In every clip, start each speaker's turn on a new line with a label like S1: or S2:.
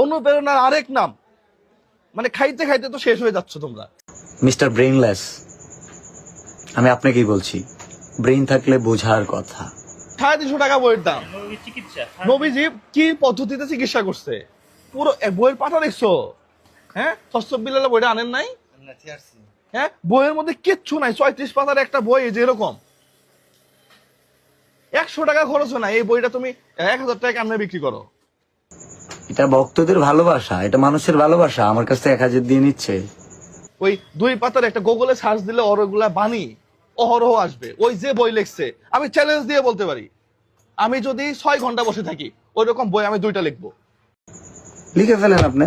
S1: অনুপ্রেরণার আরেক নাম। মানে খাইতে খাইতে তো শেষ হয়ে যাচ্ছ তোমরা।
S2: মিস্টার ব্রেইনলেস, আমি আপনাকেই বলছি, ব্রেইন থাকলে বোঝার কথা।
S1: 350 টাকা বইয়ের দাম। নবীজি কি পদ্ধতিতে চিকিৎসা করছে? পুরো বইয়ের পাতা দেখছো? হ্যাঁ, তসব বিলালে বইটা আনেন নাই? হ্যাঁ, বইয়ের মধ্যে কিচ্ছু নাই। 34 পাতার একটা বই, যে এরকম 100 টাকা খরচ হয় না। এই বইটা তুমি 1000 টাকা কেমনে বিক্রি করো?
S2: এটা ভক্তদের ভালোবাসা, এটা মানুষের ভালোবাসা। আমার কাছে 1000 দিয়ে নিচ্ছে।
S1: ওই 2 পাতার একটা গুগলে সার্চ দিলে ওরগুলা বাণী অহরহ আসবে। ওই যে বই লিখছে, আমি চ্যালেঞ্জ দিয়ে বলতে পারি, আমি যদি 6 ঘন্টা বসে থাকি ওই রকম বই আমি 2টা লিখবো।
S2: লিখে ফেলেন আপনি।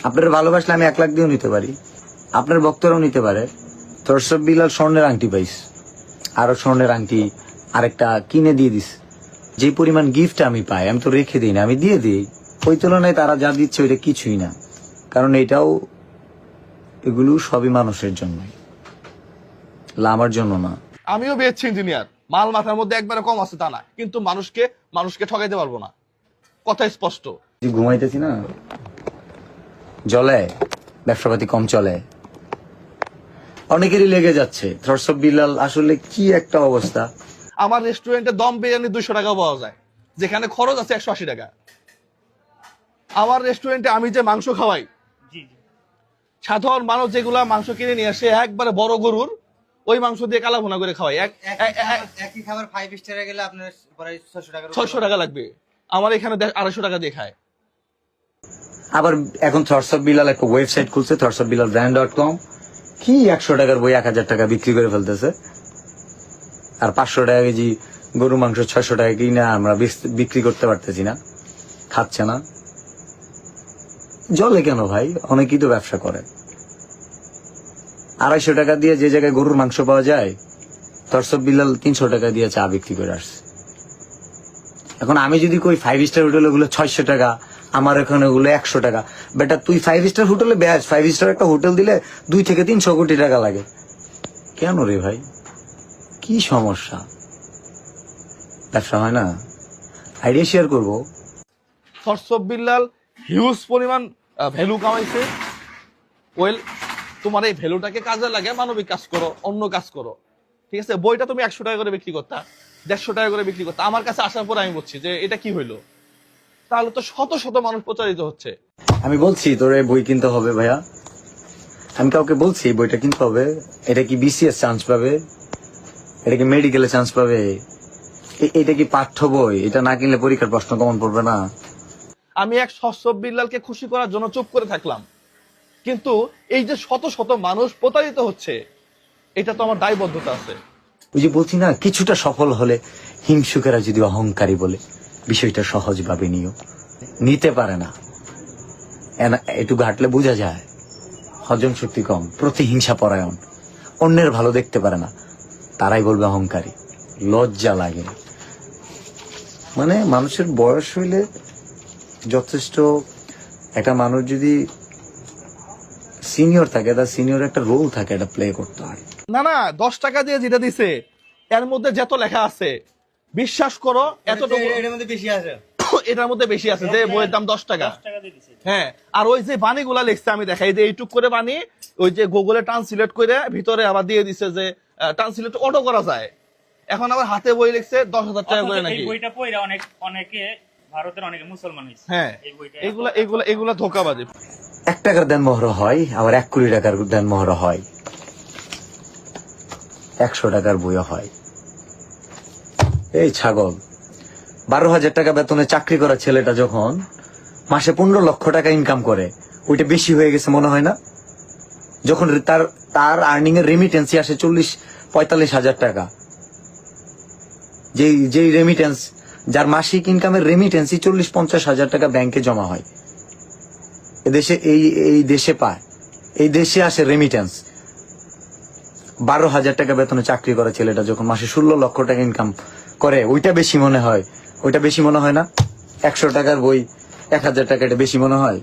S2: আপনার ভালোবাসলে আমি 1 লাখ দিয়েও নিতে পারি, আপনার ভক্তরাও নিতে পারে। তরসব বিলাল স্বর্ণের আংটি পাইস, আরো স্বর্ণের আংটি আরেকটা কিনে দিয়ে দিস। যে পরিমাণ গিফট আমি পাই আমি তো রেখে দিই না, আমি দিয়ে দিই। ওই তুলনায় তারা যা দিচ্ছে ওইটা কিছুই না, কারণ এগুলো সবই মানুষের জন্য, আমার জন্য না।
S1: আমিও বিএসসি ইঞ্জিনিয়ার, মাল মাথার মধ্যে একবারে কম আছে তা না, কিন্তু মানুষকে ঠকাইতে পারবো না, কথা স্পষ্ট।
S2: ঘুমাইতেছি না, জলে ব্যবসাপাতি কম চলে, অনেকেরই লেগে যাচ্ছে। থরসব বিলাল আসলে কি একটা অবস্থা।
S1: আমার রেস্টুরেন্টে দম বিরিয়ানি 200 টাকা পাওয়া যায়, যেখানে খরচ আছে 180 টাকা। আমার রেস্টুরেন্টে আমি যে মাংস খাওয়াই, সাধারণ মানুষ যেগুলা মাংস কিনে নিয়ে আসে একবারে বড় গরুর, ওই মাংস দিয়ে কালা ভুনা করে খাওয়াই।
S3: একই খাবার 5 স্টারে গেলে আপনার প্রায়
S1: 600 টাকা লাগবে, আমার এখানে 250 টাকা দিয়ে খায়।
S2: আবার এখন থরসব বিলাল একটা ওয়েবসাইট খুলছে, thorsabbilalbrand.com, কি 100 টাকার বই 1000 টাকা বিক্রি করে ফেলতেছে। আর 500 টাকা কেজি গরু মাংস 600 টাকা কিনা আমরা বিক্রি করতে পারতেছি না, খাচ্ছে না। জলে কেন ভাই? অনেকেই তো ব্যবসা করে। 250 টাকা দিয়ে যে জায়গায় গরুর মাংস পাওয়া যায়, থরসব বিলাল 300 টাকা দিয়ে চা বিক্রি করে আসছে। এখন আমি যদি কই 5 স্টার হোটেল ওগুলো 600 টাকা, আমার এখানে ওগুলো 100 টাকা, বেটা তুই 5 স্টার হোটেলে ব্যাস, 5 স্টার একটা হোটেল দিলে 2 থেকে 300 কোটি টাকা লাগে। কেন রে ভাই, কি সমস্যা? ব্যবসা হয় না? আইডিয়া শেয়ার করবো।
S1: থরসব বিল্লাল হিউজ পরিমাণ ভ্যালু কামাইছে। ওয়েল, তোমার এই ভ্যালুটাকে কাজে লাগে মানবিক কাজ করো, অন্য কাজ করো, ঠিক আছে? বইটা তুমি 100 টাকা করে বিক্রি করতা, 150 টাকা করে বিক্রি করতা। আমার কাছে আসার পর আমি বলছি যে এটা কি হইলো, তাহলে তো শত শত মানুষ প্রচারিত হচ্ছে।
S2: আমি বলছি তোরে বই কিনতে হবে ভাইয়া, আমি কাউকে বলছি বইটা কিনতে হবে। এটা কি বিসিএস চান্স পাবে? এটা কি মেডিকেলে চান্স পাবে? এটা কি পাঠ্য বই? এটা না কিনলে পরীক্ষার প্রশ্ন কমন পড়বে না।
S1: আমি এক থরসব বিল্লালকে খুশি করার জন্য চুপ করে থাকলাম, কিন্তু এই যে শত শত মানুষ প্রতারিত হচ্ছে, এটা তো আমার দায়বদ্ধতা আছে।
S2: ওই যে বলছি না, কিছুটা সফল হলে হিংসুকেরা যদি অহংকারী বলে বিষয়টা সহজভাবে নিতে পারে না। একটু ঘাটলে বোঝা যায় হজম শক্তি কম, প্রতিহিংসা পরায়ণ, অন্যের ভালো দেখতে পারে না, তারাই বলবে অহংকারী। লজ্জা লাগে। মানে মানুষের বয়স হইলে যথেষ্ট, একটা মানুষ যদি সিনিয়র থাকে, তার সিনিয়র একটা রোল থাকে, এটা প্লে করতে হয়।
S1: না 10 টাকা দিয়ে যেটা দিছে এর মধ্যে যত লেখা আছে, বিশ্বাস করো এতটুকু
S3: এর মধ্যে বেশি আছে,
S1: এটার মধ্যে বেশি আছে। যে বইয়ের দাম 10 টাকা, হ্যাঁ। আর ওই যে বাণীগুলা লিখছে আমি দেখাই, যে এইটুক করে বাণী ওই যে গুগলে ট্রান্সলেট করে ভিতরে আবার দিয়ে দিছে যে ট্রান্সলেট অটো করা যায়। এখন আবার হাতে বই লিখছে 10,000 টাকা করে নাকি।
S4: বইটা পড়া অনেকে ভারতের অনেকে মুসলমান হইছে।
S1: হ্যাঁ, এগুলা ধোঁকাবাজি।
S2: 1 টাকার দেন মোহর হয়, আবার 1 কোটি টাকার দেন মোহর হয়, 100 টাকার বইও হয়। এই ছাগল, 12,000 টাকা বেতনে চাকরি করা ছেলেটা যখন মাসে 15 লক্ষ টাকা ইনকাম করে, ওইটা বেশি হয়ে গেছে মনে হয় না? যখন তার আর্নিং এর রেমিটেন্সই আসে 40-45 হাজার টাকা, যেই রেমিটেন্স, যার মাসিক ইনকামের রেমিটেন্সই 40-50 হাজার টাকা ব্যাংকে জমা হয়, এদেশে এই দেশে পায়, এই দেশে আসে রেমিটেন্স। 12,000 টাকা বেতনে চাকরি করা ছেলেটা যখন মাসে 16 লক্ষ টাকা ইনকাম করে, ওইটা বেশি মনে হয়? ওইটা বেশি মনে হয় না? 100 টাকার বই 1,000 টাকা, এটা বেশি মনে হয়?